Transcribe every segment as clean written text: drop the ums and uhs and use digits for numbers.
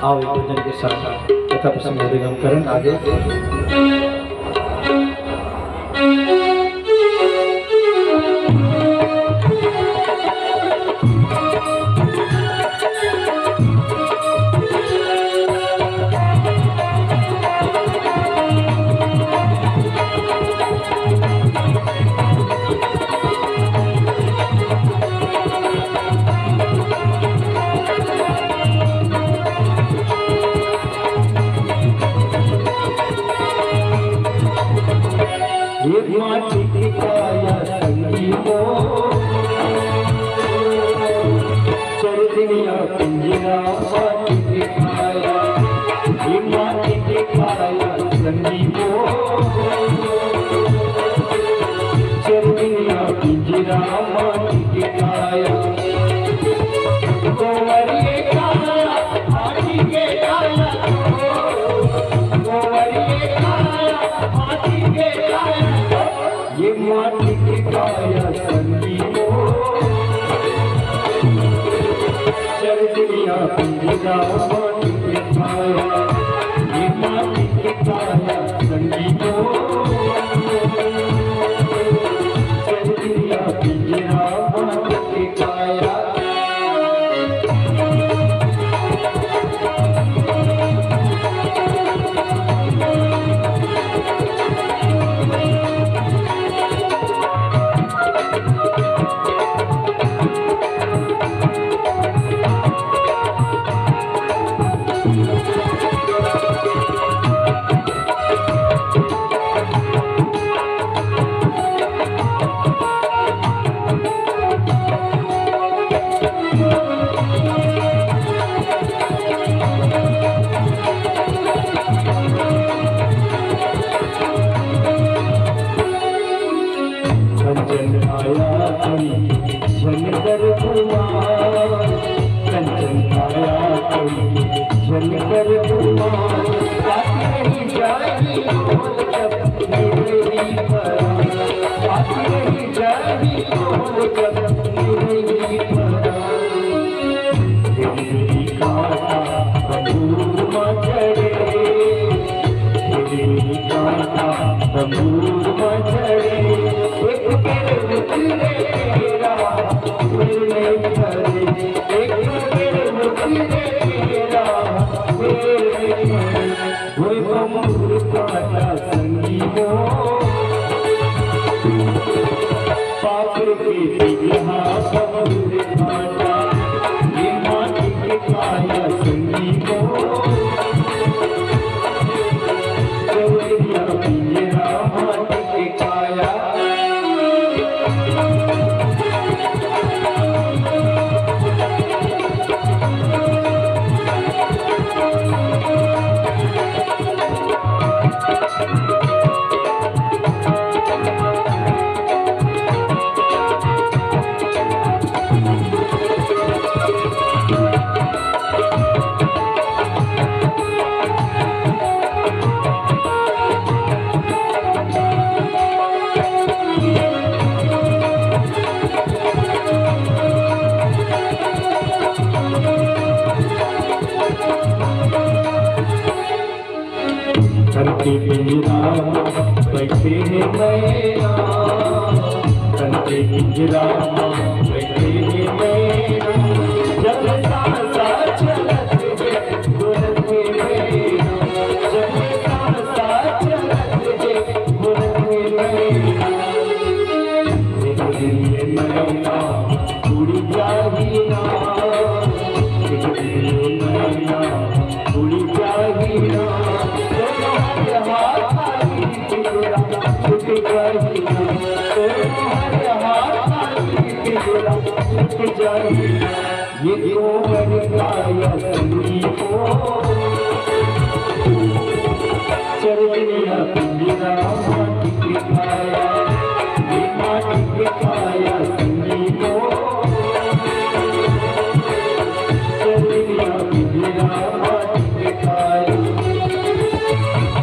आओ एक भजन के साथ कथा प्रसंग हम करें आगे। माटी की काया संगीतो चरदिया पिंजरा माटी की काया, ये माटी की काया संगीतो चरदिया पिंजरा माटी की काया। गोवरिये काया माटी के काया, गोवरिये काया माटी के काया, ये माटी की काया संगीतो चरदिया पिंजरा माटी की काया, ये माटी की काया संगीतो चरदिया पिंजरा माटी की काया। कंचन आया कोई झलकर कुमार, कंचन आया कोई झलकर कुमार, आती नहीं जाएगी बोल जब मेरी परान, आती नहीं जाएगी बोल जब मेरी परान। तेरी कांटा बंदूक में चढ़े, तेरी कांटा बंदूक में चढ़े, एक तेरे मुझे तेरा मेरे घरे, एक तेरे मुझे तेरा मेरे घरे, कोई बंबूर काटा संगीतो पाप के यहाँ बंबूर काटा, ये माटी के काया संगीतो चरदिया पिंजरा माटी के काया। कंचे पिंजरा बैठे हैं मैना, कंचे पिंजरा बैठे हैं मैना, जब सांसा चलत है गुरत में मैना, जब सांसा चलत है गुरत में मैना, एक दिन ये मैना उड़ जाही ना, एक दिन ये मैना उड़ जाही ना, ये गोबर काया संगीतो चरदिया पिंजरा माटी के काया, ये माटी के काया संगीतो चरदिया पिंजरा माटी के काया।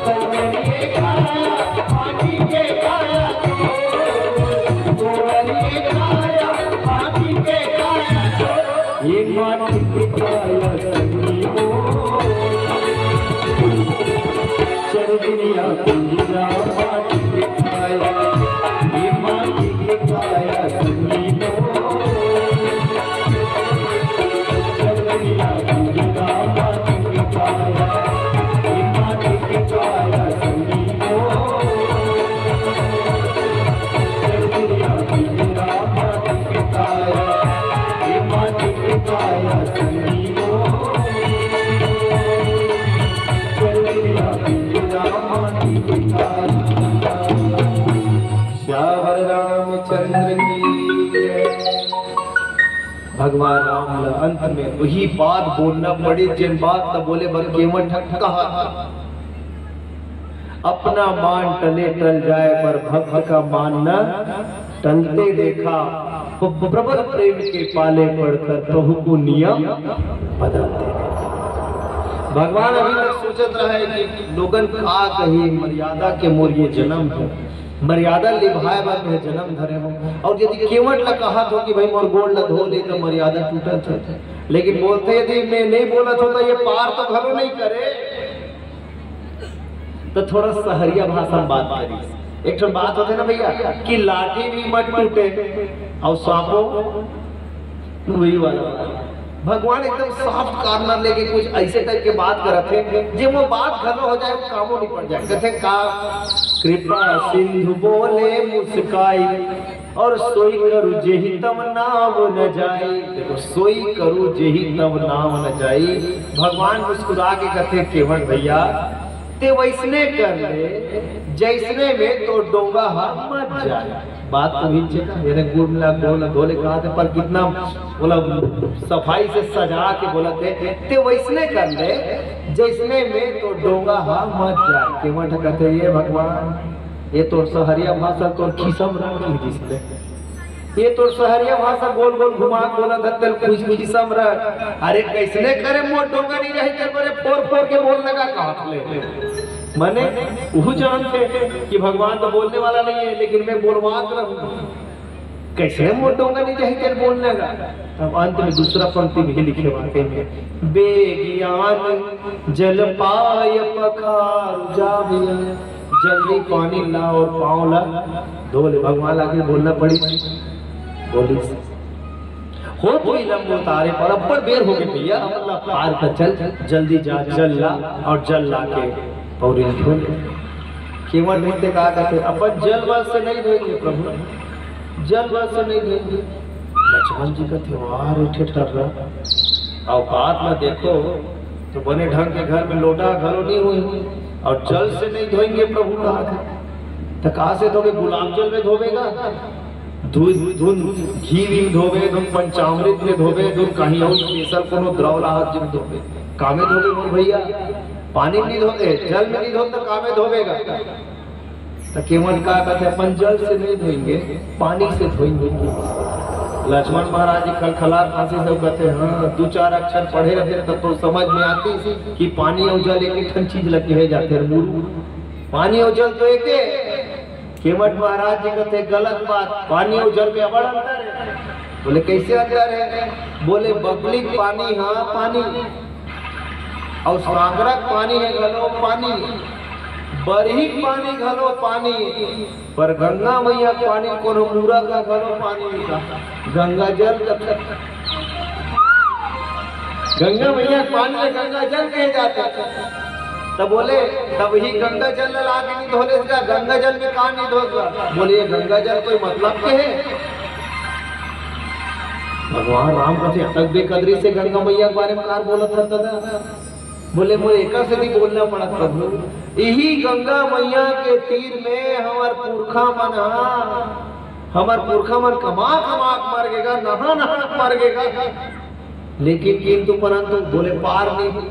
गोवरिये काया माटी के काया, गोवरिये काया माटी के काया, ये माटी के काया संगीतो दुनिया पूरा माटी के काया, ये माटी के काया सुनी लो। दुनिया पूरा माटी के काया, ये माटी के काया सुनी लो। दुनिया पूरा माटी के काया, ये माटी के काया सुनी लो। श्यावर रामचंद्र की भगवान राम अंत में वही बात बोलना पड़ी जिन बात न बोले बर केवल कहा अपना मान टले टल जाए पर भक्त का मान न टलते देखा, तो प्रबल प्रेम के पाले पड़कर प्रभु को नियम बदलते। भगवान अभी तक सोचत रहे कि लोगन का कही मर्यादा के मोर ये जन्म है, मर्यादा निभाए बार में जन्म धरे हो। और यदि केवट ल कहा तो कि भाई मोर गोड़ ल धो ले तो मर्यादा टूटत है, लेकिन बोलते यदि मैं नहीं बोलत हो तो ये पार तो घरो नहीं करे। तो थोड़ा सहरिया भाषा में बात करी। एक तो बात होते ना भैया कि लाठी भी मत टूटे और सांपो वही वाला। भगवान एकदम सॉफ्ट कॉर्नर लेके कुछ ऐसे टाइप के बात करते हैं जब वो बात घलो हो जाए वो कामों नहीं पड़ जाए। कहते का कृपा सिंधु बोले मुस्काई और सोई करू जेहि तब नाम न जाई। देखो सोई करू जेहि तब नाम न जाई। भगवान मुस्कुरा के कहते केवल भैया ते वैसने कर ले जैसने में तो डोंगा मत जाए। बात तो भी मैंने गुड़ मिला धोले कहा थे पर कितना बोला सफाई से सजा के बोला थे ते वैसने कर ले जैसने में तो डोंगा मत जाए। केवट कहते ये भगवान ये तो सहरिया भाषा तो खिसम रखी जिसने ये तो सहरिया भाषा गोल गोल घुमा बोला धत्तल कुछ खिसम रख। अरे कैसने करे मोर डोंगा नहीं रही कर बोले फोर फोर के बोल लगा कहा ले मैंने वो जानते कि भगवान तो बोलने वाला नहीं है लेकिन मैं बोलवात रहूं कैसे मोर डोंगा नहीं रही कर बोलने लगा। अब अंत में दूसरा पंक्ति भी लिखे वाक्य में बेगियान जल पाय पखार जाविया जल्दी पानी ला और पाँव ला धो ले। भगवान आगे बोलना पड़ी बोली हो तो लंबो तारे पर अब्बर बेर हो गए भैया अपना पार का चल जल्दी जा जल ला और जल ला के पौड़ी धो ले। केवल बोलते कहा कहते अपन जल बल से नहीं धोएंगे प्रभु जल बल से नहीं धोएंगे। लक्ष्मण जी का त्योहार उठे ठर रहा औकात में देखो तो बने ढंग के घर में लोटा घरों नहीं हुई और जल से नहीं धोएंगे प्रभु कहा तो कहा से धोगे गुलाब जल में धोवेगा दूध घी में धोवे धुन पंचामृत में धोवे धुन कहीं और स्पेशल कोनो द्रव राहत में धोवे कामे धोवे मोर भैया पानी नहीं धोगे जल में नहीं धोते तो कामे धोवेगा। तो केवल कहा कहते अपन जल से नहीं धोएंगे पानी से धोएंगे। लक्ष्मण महाराज जी खलखला खांसी सब कहते हाँ दो चार अक्षर पढ़े रहते तो समझ में आती कि पानी और जल एक चीज लगे है जाते पानी और जल तो एक। केवट महाराज जी कहते गलत बात पानी और जल में बड़ा अंतर है। बोले कैसे अंतर है? बोले बबलिक पानी हाँ पानी और सागरक पानी है घलो पानी बरहिक पानी घलो पानी पर गंगा मैया पानी कोनो पूरा का घलो पानी का गंगा जल गंगा मैया पानी में गंगा जल कहे जाते। तब बोले तब ही गंगा जल ला के नहीं धोले इसका गंगा जल में कहा नहीं धोगा। बोले ये गंगा जल कोई मतलब के है? भगवान राम कहते तक बेकदरी से गंगा मैया के बारे में कार बोला था दादा। बोले मुझे एक से भी बोलना पड़ा प्रभु यही गंगा मैया के तीर में हमार पुरखा मन कमा मर गएगा नहा मर गएगा लेकिन किंतु परंतु बोले पार नहीं हुई।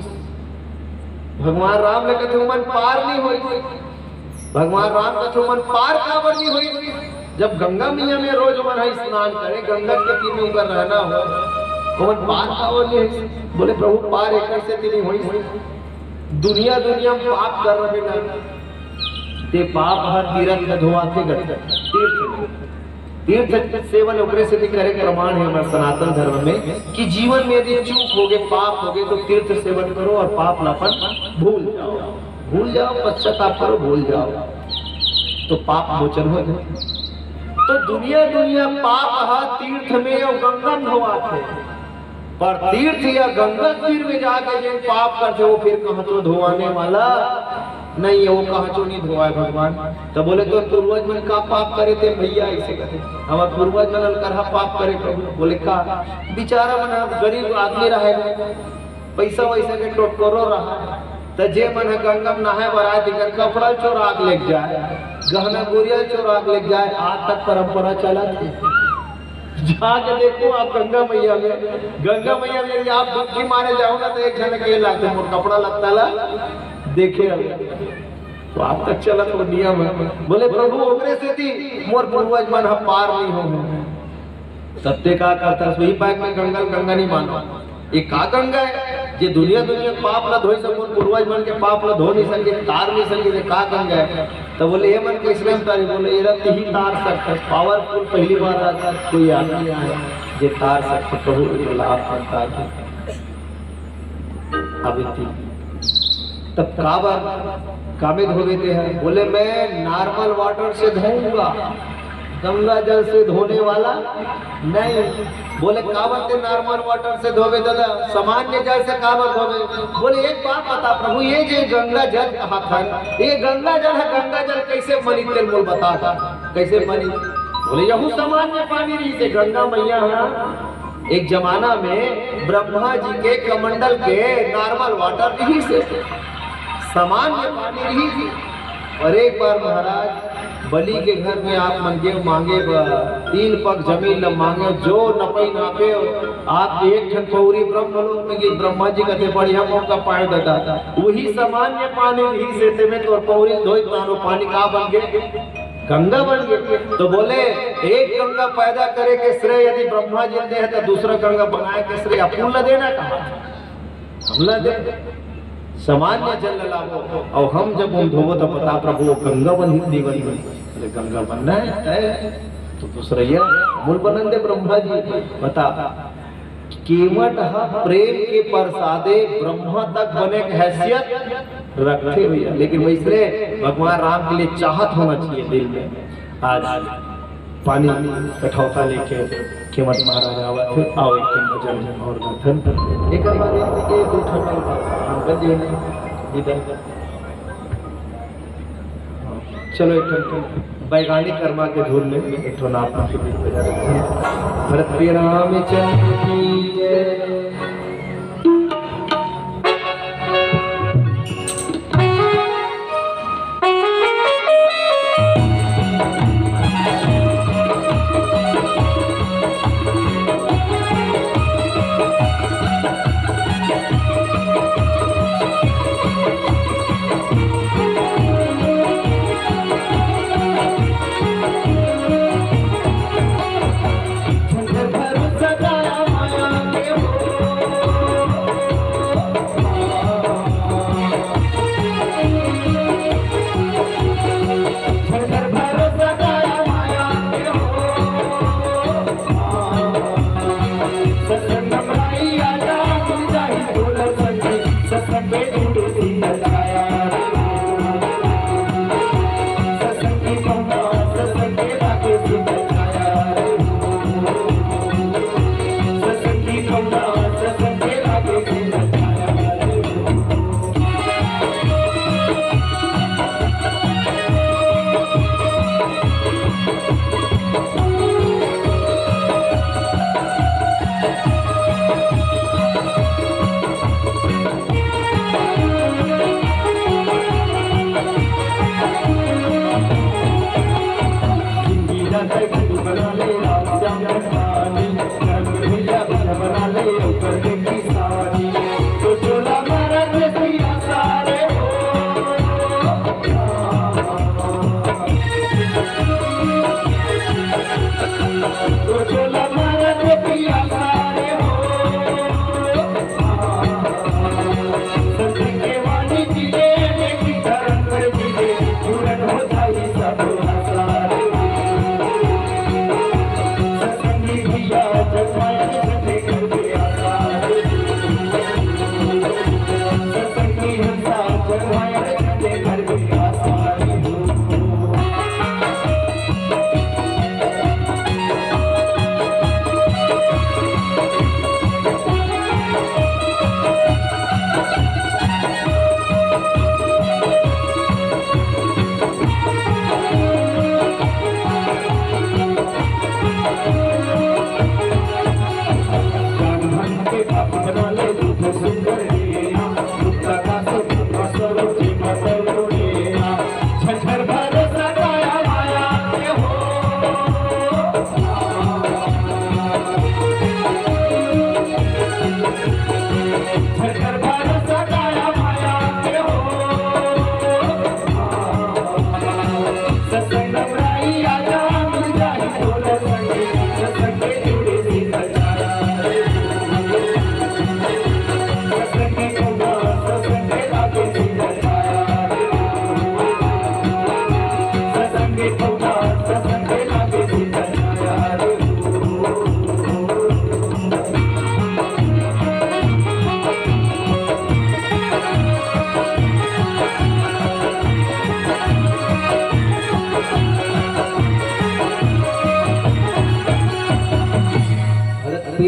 भगवान राम ने कहते मन पार नहीं हुई। भगवान राम कहते मन पार काबर नहीं हुई। जब गंगा मैया में रोज मन स्नान करे गंगा के तीर में ऊपर रहना हो तो मन पार काबर नहीं। बोले प्रभु पार एक से नहीं हुई। दुनिया में पाप कर रहे ना ते पाप हर तीर्थ धोआते तीर्थ सेवन उपरे से करे प्रमाण है हमारे सनातन धर्म में कि जीवन में यदि चूक हो गए पाप हो गए तो तीर्थ सेवन करो और पाप लापन भूल जाओ। भूल जाओ, पश्चाताप करो, भूल जाओ तो पाप मोचन हो जाए। तो दुनिया दुनिया पाप हा तीर्थ में और गंगा धोआ थे, पर तीर्थ या गंगा तीर में जाके जो पाप करते वो फिर कहाँ तो धोआने वाला नहीं है, वो कहाँ तो नहीं धोआ भगवान। तो बोले तो पूर्वज मन का पाप करे थे भैया, ऐसे कहते हमारे पूर्वज मन करहा पाप करे प्रभु। बोले का बेचारा मन गरीब आदमी रहे, पैसा वैसा के टोटकोरो रहा, तो जे मन गंगा में नहाए बराए दिखर कपड़ा चोरा के लेके जाए, गहना गुड़िया चोरा के लेके जाए, आज तक परंपरा चला थी। जाके देखो आप गंगा मैया में आप डुबकी मारे जाओ ना तो एक जन के लाते मोर कपड़ा लगता ला देखे तो आप तक चला तो नियम है। बोले प्रभु ओकरे से थी मोर पूर्वज मन हम पार नहीं हो। सत्य का करता वही पाक में गंगा नहीं मानो, ये का गंगा है जे दुनिया पाप न धोई सको, पूर्वज मन के पाप न धो नहीं सके, तार नहीं सके, का गंगा है। तो बोले ये मन कैसे हम तारी, बोले ये रत्ती ही तार सकता, पावरफुल पहली बार आता कोई आदमी आया जे तार सकता प्रभु लाभ करता है। अभी तब कामे धोवे थे हैं, बोले मैं नॉर्मल वाटर से धोऊंगा, गंगा जल से धोने वाला नहीं। बोले काबर से नॉर्मल वाटर से धोवे दादा, सामान्य जल से काबर धोवे। बोले एक बात बता प्रभु, ये जो गंगा जल कहा था, ये गंगा जल है, गंगा जल कैसे बनी तेल बोल बता था कैसे बनी। बोले यहू सामान्य पानी रही से गंगा मैया है। एक जमाना में ब्रह्मा जी के कमंडल के नॉर्मल वाटर रही से सामान्य पानी रही थी। और एक बार महाराज बलि के घर में आप मांगे 3 पग जमीन न मांगे, जो नपई नापे आप एक ठन पौरी ब्रह्मलोक में गई, ब्रह्मा जी कहते बढ़िया मौका पाए दादा, वही सामान्य पानी ही से में तो पौरी धोई तारो पानी का बन गए गंगा बन गए। तो बोले एक गंगा पैदा करे के श्रेय यदि ब्रह्मा जी दे है तो दूसरा गंगा बनाए के श्रेय अपन न देना कहा, हम न दे सामान्य जल लाभो। और हम जब हम धोवो तो पता प्रभु गंगा बन ही बनी, गंगा बनना है तो दूसरा मूल बनन दे ब्रह्मा जी बता कीमत प्रेम के प्रसादे ब्रह्मा तक बने की हैसियत रखते हुए। लेकिन वैसे भगवान राम के लिए चाहत होना चाहिए दिल में। आज पानी कठौता लेके कीमत महाराज आवा फिर आओ एक भजन और गठन एक बार ये दो चलो एक वैज्ञानिक कर्मा के धूल में एक नाथ के बीच बजा रहे हैं। भरत प्रिय रामचंद्र की जय।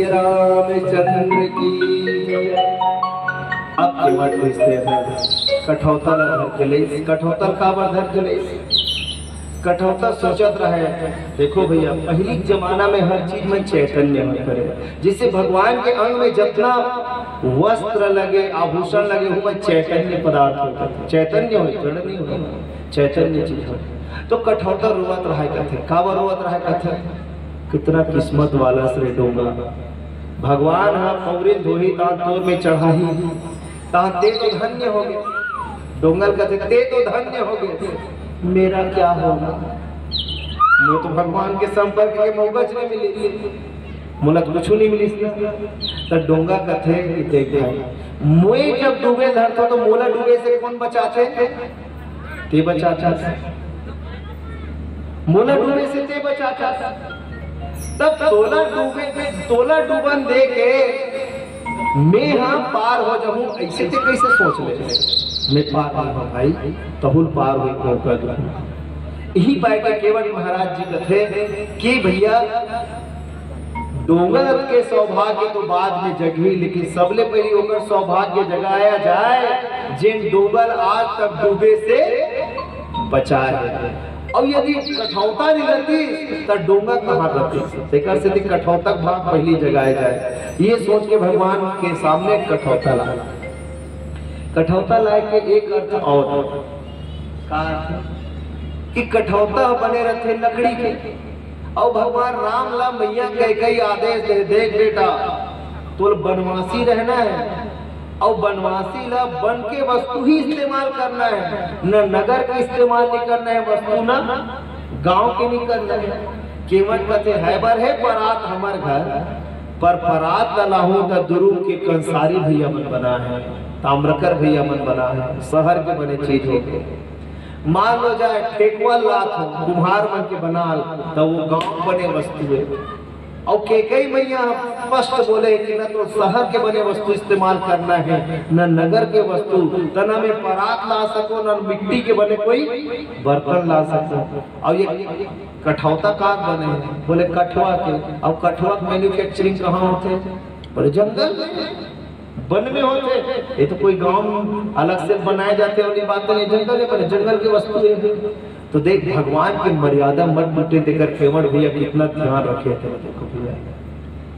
रामचंद्र की। अब केवट पूछते हैं कठौतल धर के ले, कठौतल काबर धर के ले। कठौता सोचत रहे, देखो भैया पहली जमाना में हर चीज में चैतन्य हो करे, जिससे भगवान के अंग में जितना वस्त्र लगे आभूषण लगे हुए चैतन्य पदार्थ होता है, चैतन्य हो जड़ नहीं हो, चैतन्य चीज हो। तो कठौता रोवत रहा कथे, काबर रोवत रहा कथे, कितना किस्मत वाला श्री डोंगा भगवान हा पौरे धोही ता तोर में चढ़ाही ता ते तो धन्य हो गए। डोंगल कहते ते तो धन्य हो गए, मेरा क्या होगा, मैं तो भगवान के संपर्क के मौगज नहीं मिली, मुला कुछ नहीं मिली। तो डोंगा कथे देख मोए जब डूबे धरता तो मोला डूबे से कौन बचाते, ते बचाता, मोला डूबे से ते बचाता। तब तोला डूबन दे के मैं हाँ पार हो जाऊं, ऐसे ते कैसे सोच ले, मैं पार नहीं हो भाई, तहुल पार हुई मौका दो। यही पाए के केवट महाराज जी कथे कि भैया डोंगर के सौभाग्य तो बाद में जगी, लेकिन सबले पहले होकर सौभाग्य जगाया जाए जिन डोंगर आज तक डूबे से बचा है। और यदि कठौता नहीं रहती तो डोंगा कहाँ रहती, से कठौता भाग पहली जगाया जाए, ये सोच के भगवान के सामने कठौता लाया। कठौता लाए के एक अर्थ और कि कठौता बने रहते लकड़ी के, और भगवान राम ला मैया कई आदेश दे, देख बेटा तो बनवासी रहना है और बनवासी ला बन के वस्तु ही इस्तेमाल करना है, न नगर का इस्तेमाल नहीं करना है, वस्तु ना गांव के नहीं करना है। केवट कहते हैबर है परात हमार घर पर परात लाहू का दुरू के कंसारी भैया मन बना है, ताम्रकर भैया मन बना है, शहर के बने चीज हो गए। मान लो जाए ठेकुआ लात हो कुम्हार मन के बनाल तो वो गांव बने वस्तु है, और कई मैया स्पष्ट बोले कि न तो शहर के बने वस्तु इस्तेमाल करना है न नगर के वस्तु, तना में परात ला सको न मिट्टी के बने कोई बर्तन ला सको। और ये कठौता का बने हैं, बोले कठुआ के, और कठुआ मैन्युफैक्चरिंग कहाँ होते, बोले जंगल वन में होते, ये तो कोई गांव अलग से बनाए जाते वाली बात नहीं, जंगल में बने, जंगल की वस्तु है। तो देख भगवान की मर्यादा मत टूटे देकर केवट भैया कितना ध्यान रखे थे, देखो भैया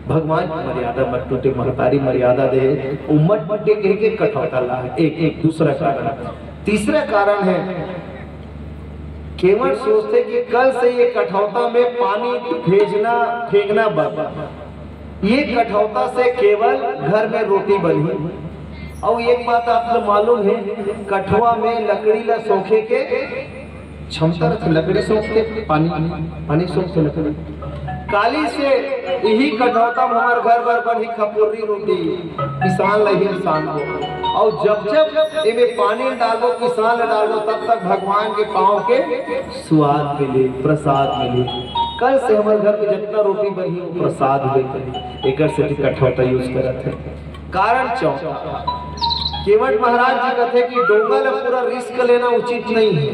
भगवान की मर्यादा मत टूटे, महतारी मर्यादा दे उम्मत टूटे कह के कठौता ला है। एक दूसरा कारण, तीसरा कारण है केवट सोचते कि कल से ये कठौता में पानी फेंकना बंद, ये कठौता से केवल घर में रोटी बनी। और एक बात आपको मालूम है कठुआ में लकड़ी ला सोखे के क्षमता रखते, लकड़ी सोखते पानी सोखते लकड़ी काली से यही कठौता हमार घर भर बनी खपुरी रोटी किसान लही इंसान को। और जब इनमें पानी डालो किसान डालो तब तक भगवान के पाँव के स्वाद मिले, प्रसाद मिले। कल से हमारे घर में जितना रोटी बनी वो प्रसाद हुए, एक से कठौता यूज करते हैं। कारण चौथा केवट महाराज जी कहते कि डोंगा ला पूरा रिस्क लेना उचित नहीं है,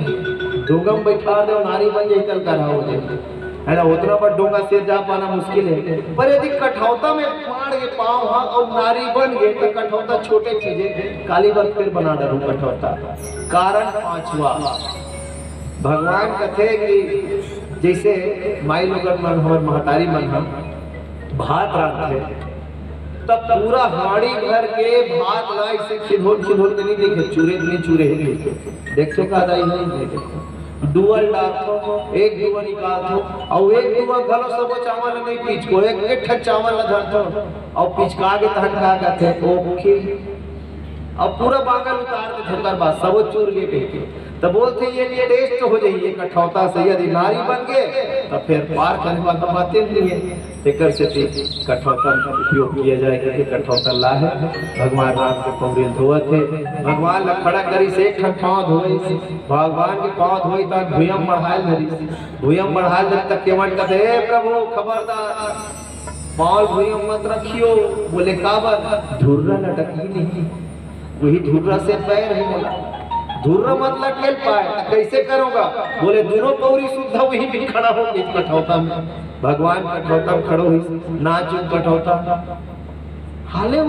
डोंगा में बैठा दो नारी बन जाए कल करा हो जाए है ना, उतना पर डोंगा से जा पाना मुश्किल है। पर यदि कठौता में फाड़ के पाँव हाँ और नारी बन गए तो कठौता छोटे चीजें काली बात फिर बना डालू कठौता। कारण पांचवा भगवान कहते कि जैसे माई लोग हमारे महतारी मन हम भात रांधते तब पूरा हाड़ी भर के भात ला इसे खिदोल के नहीं देखे, चूरे नहीं चूरे देखते का दाई नहीं डुअल डालतो, एक दुआ निकालतो और एक दुआ घलो सब चावल नहीं पीछ को एक ठक चावल धरतो और पिचका के तहन का कहते ओके अब पूरा बांगल उतार के धोकर बाद सब चूर के पे तो बोलते ये टेस्ट हो जाइए कठौता से। यदि नारी बन गए तो फिर पार करने वाला बातें नहीं है, तेकर से कठौता का उपयोग किया जाए क्योंकि कठौता ला है भगवान राम के पौरे धोए थे। भगवान ला खड़ा करी से एक पाँव धोए, भगवान के पाँव धोई तक भूयम बढ़ाए धरी, भूयम बढ़ाए धरी तक केवट कहते हे प्रभु खबरदार पाँव भूयम मत रखियो। बोले काबर धुर्रा लटकी नहीं, वही धुर्रा से पैर है बोला, धुर्र मतलब खेल पाए तो कैसे करूंगा? बोले दोनों पौरी शुद्ध वही भी खड़ा हो गई कठौता में, भगवान कठौता में खड़ो हुई नाच कठौता हाले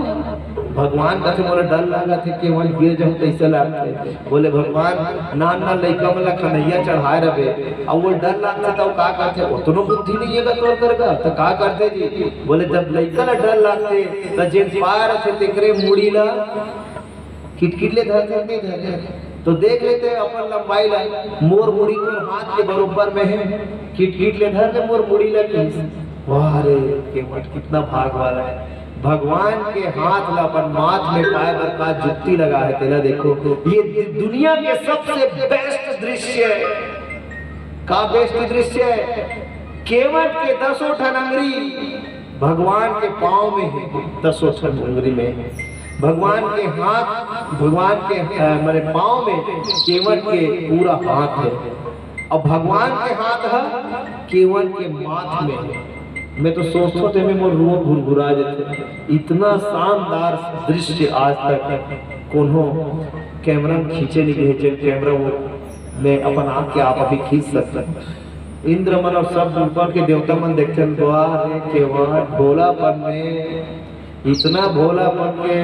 भगवान का बोले डर लगा थे कि वहां गिर जाऊं कैसे लगते। बोले भगवान नाना लइका वाला खनैया चढ़ाए रहे और वो डर लगता था का करते उतनो बुद्धि नहीं है तोड़ करगा तो का करते जी? बोले जब लइका ला डर लगते तो जिन पार थे तिकरे मुड़ी ला किटकिटले धरते नहीं धरते तो देख लेते अपन लंबाई ला मोर मुड़ी को हाथ के बरोबर में है किटकिटले धर ले मोर मुड़ी ला वाह रे केवट कितना भाग वाला है। भगवान के हाथ ला अपन माथ में पाए बर का जुत्ती लगा है तेला देखो ये दुनिया के सबसे बेस्ट दृश्य है। का बेस्ट दृश्य है? केवट के 10 ठन अंगुरी भगवान के पांव में है, 10 ठन अंगुरी में भगवान के हाथ भगवान के मेरे पांव में केवट के पूरा हाथ है और भगवान के हाथ है केवट के माथ में। मैं तो सोचता थे मैं मोर रूह घुरघुरा जाते, इतना शानदार दृश्य आज तक कोनो कैमरा में खींचे नहीं गए। कैमरा वो मैं अपन आँख के आप अभी खींच सकता। इंद्र मन और सब ऊपर के देवता मन देखते हैं द्वार केवट भोलापन में इतना भोलापन के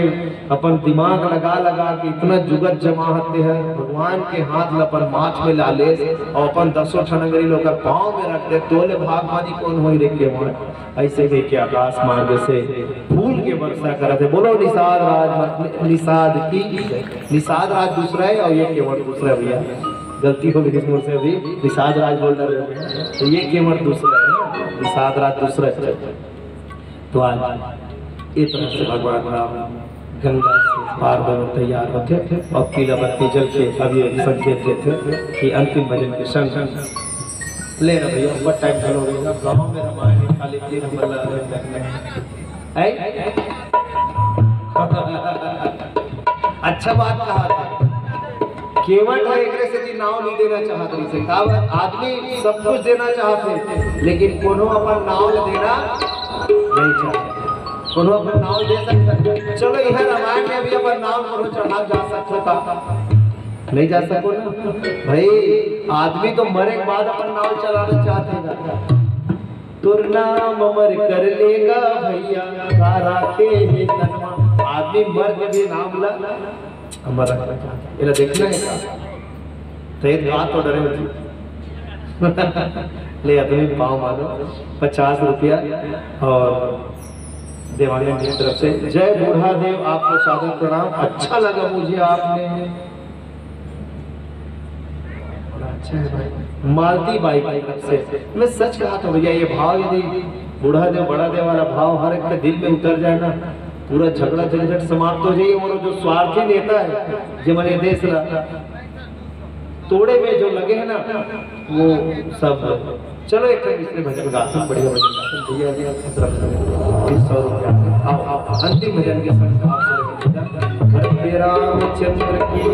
अपन दिमाग लगा लगा के इतना जुगत जमा होते हैं भगवान के हाथ अपन माथ में लाले और अपन 10 ठनगरी लोग पाँव में रखते तोले भागवानी कौन हो रे केवट ऐसे के क्या आकाश मार्ग से फूल के वर्षा करते। बोलो निषाद राज निषाद की निषाद राज दूसरा है और ये केवट दूसरा है। भैया गलती हो गई मुझसे अभी निषाद राज बोल रहे हो तो ये केवट दूसरा है निषाद राज दूसरा है। तो आज इस तरह से भगवान राम गंगा से पार होने तैयार होते और पीला बत्ती जल के अभी संकेत देते कि अंतिम भजन के संग ले रहे भैया बहुत टाइम चलो होगा गाँव में रामायण खाली 3 नंबर अच्छा बात कहा था केवट है एक से नाव नहीं देना चाहते से आदमी सब कुछ देना चाहते लेकिन कोनो अपन नाव देना नहीं चाहते कोनो अपन नाव दे सकते। चलो यह रामायण में भी अपन नाव करो चढ़ा जा सकते था नहीं जा सको ना भाई आदमी तो मरे के बाद अपन नाव चलाना चाहते हैं तुर नाम अमर कर लेगा भैया तारा के ही तनमा आदमी मर के भी नाम ला अमर रखना चाहता है देखना है तो एक बात तो डरे ले आदमी पाँव मानो 50 रुपया और देवानंद की तरफ से जय बूढ़ा देव आपको सादर प्रणाम। अच्छा लगा मुझे आपने अच्छा है भाई मालती बाई की तरफ से मैं सच कहा था भैया ये भाव यदि बूढ़ा देव बड़ा देव वाला भाव हर एक के दिल में उतर जाए ना पूरा झगड़ा झंझट समाप्त हो जाइए और जो स्वार्थी नेता है जो मैंने देश तोड़े में जो लगे हैं ना वो सब चलो एक इसमें भजन गाते बढ़िया भजन गाते भैया जी आपकी तरफ से 100 रुपया आओ अंतिम भजन के संग आपसे रामचंद्र की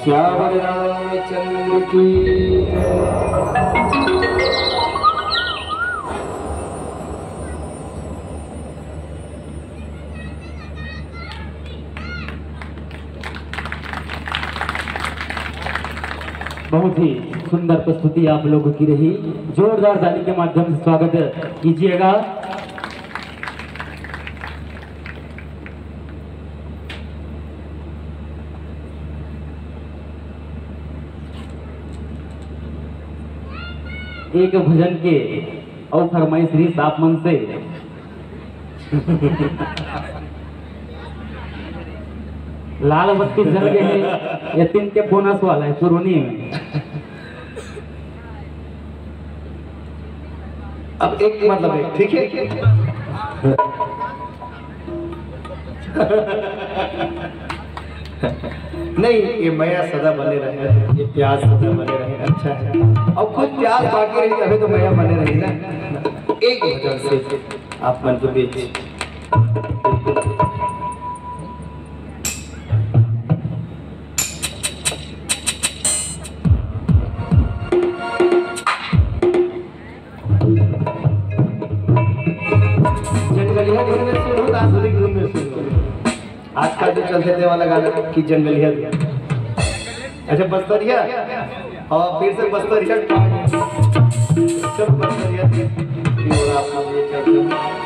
श्याम रामचंद्र की बहुत ही सुंदर प्रस्तुति आप लोगों की रही। जोरदार ताली के माध्यम से स्वागत कीजिएगा। एक भजन के और फरमाइश श्री साफ मन से लाल बत्ती जल गए हैं, यतीम के बोनस वाला है पुरानी में। अब एक मतलब है, ठीक है। नहीं, ये मैया सदा बने रहे, ये प्यास सदा बने रहे, अच्छा है। और खुद प्यास बाकी रही तभी तो मैया बने रही ना। एक भजन से आप मन के बीच जंगलिया धुन में सुन हो, आधुनिक धुन में सुन हो। आज का जो चलते थे वाला गाना की जंगलिया, अच्छा बस्तरिया, और फिर से बस्तरिया सब बस्तरिया की और आप लोग ये चलते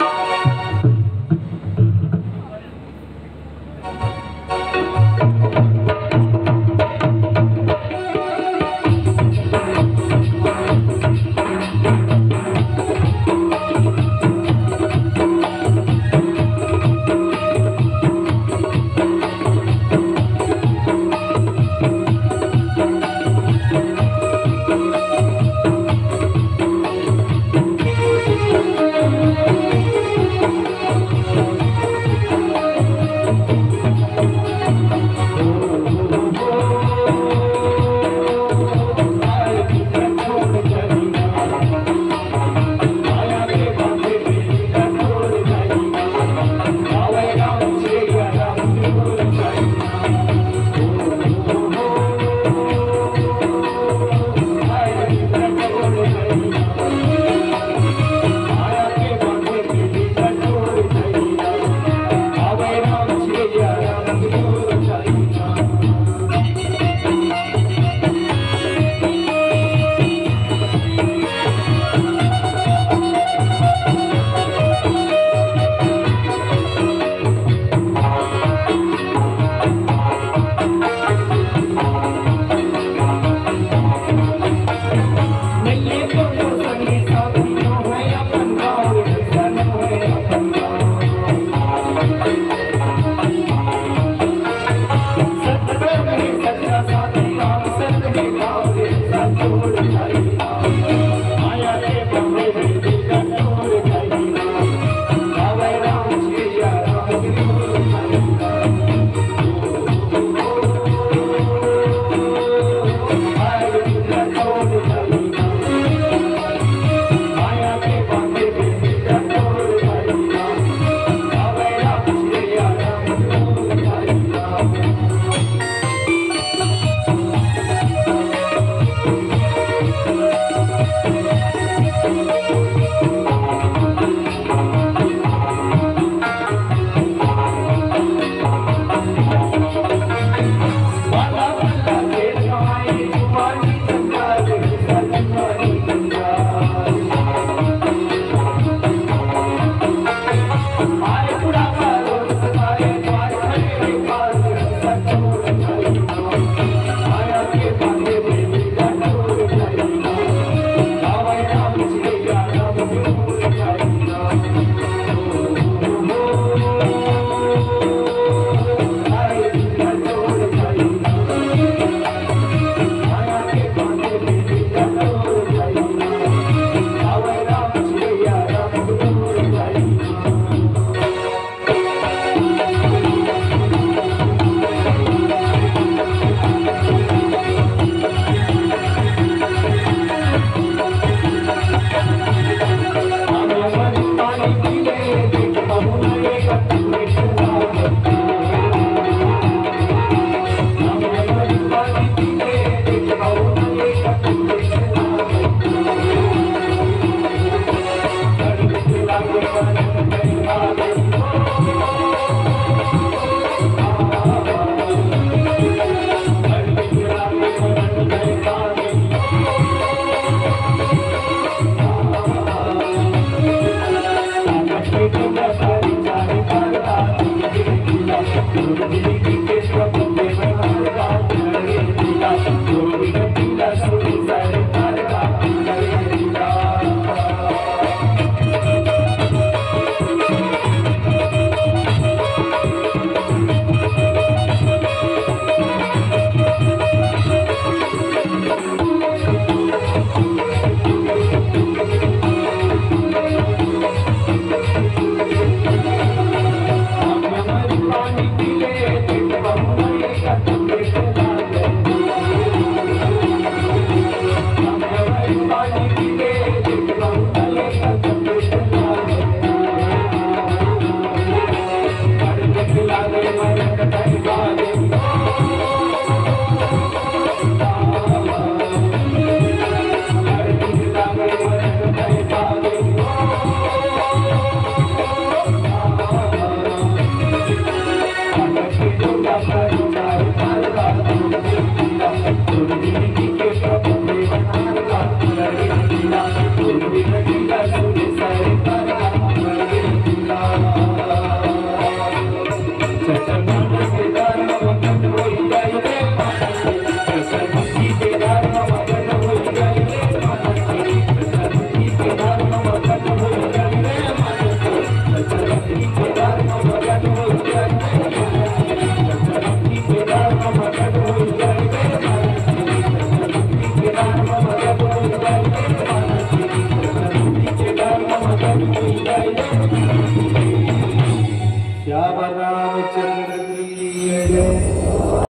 Thank you.